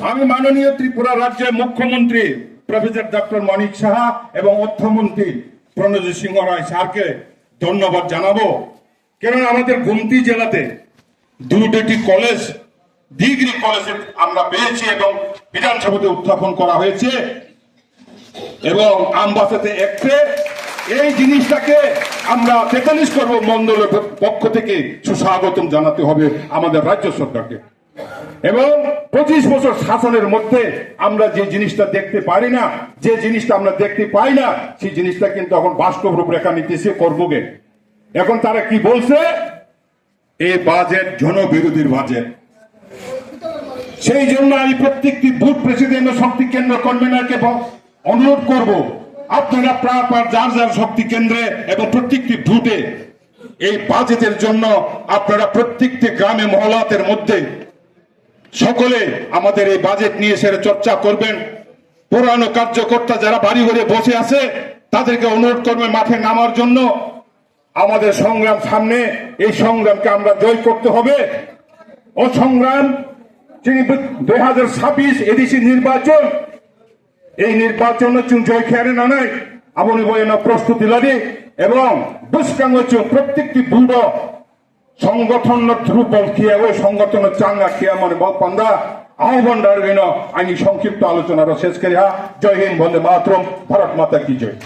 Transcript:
আমি মাননীয় ত্রিপুরা রাজ্যের মুখ্যমন্ত্রী প্রফেসর ডক্টর মানিক সাহা এবং অর্থমন্ত্রী প্রণজিৎ সিংহ রায় স্যারকে ধন্যবাদ জানাবো। কেননা আমাদের গোমতী জেলাতে দুটি কলেজ, ডিগ্রি কলেজ আমরা পেয়েছি এবং বিধানসভাতে উত্থাপন করা হয়েছে এবং আমবাসাতে একটে এই জিনিসটাকে আমরা 43 করব মন্ডলের পক্ষ থেকে সুস্বাগতম জানাতে হবে আমাদের রাজ্য সরকারকে। এবং 25 বছর শাসনের মধ্যে আমরা যে জিনিসটা দেখতে পারি না, যে জিনিসটা আমরা দেখতে পাই না, সেই জিনিসটা কিন্তু এখন বাস্তব রূপরেখা নিতেছে করবোগে। এখন তারা কি বলছে, এই বাজেট জনবিরোধীর বাজেট। সেই জন্য আমি প্রত্যেকটি বুথ প্রেসিডেন্ট ও শক্তি কেন্দ্র কনভেনারকে অনুরোধ করব, আপনারা প্রায় যার যার শক্তি কেন্দ্রে এবং প্রত্যেকটি বুথে এই বাজেটের জন্য আপনারা প্রত্যেকটি গ্রামে মহল্লাতের মধ্যে সকলে আমাদের এই বাজেট নিয়ে সেটা চর্চা করবেন। পুরানো কার্যকর্তা যারা বাড়ি ঘরে বসে আছে তাদেরকে অনুরোধ করবেন মাঠে নামার জন্য। আমাদের সংগ্রাম সামনে, এই সংগ্রামকে আমরা জয় করতে হবে। ও সংগ্রাম 2026 এডিসি নির্বাচন, এই নির্বাচন জয় খেয়ারে না নাই আপনি বইন প্রস্তুতি লাগে এবং দুষ্কাঙ্গ প্রত্যেকটি বুড়ো সংগঠন ধ্রুবল খেয়ে ওই সংগঠন চাঙ্গা খেয়ে মানে বলপান্দা আহ্বান ডারবেন। আমি সংক্ষিপ্ত আলোচনার শেষ করি। জয় হিন্দ, বন্দে মাতরম, ভারত মাতা কি জয়।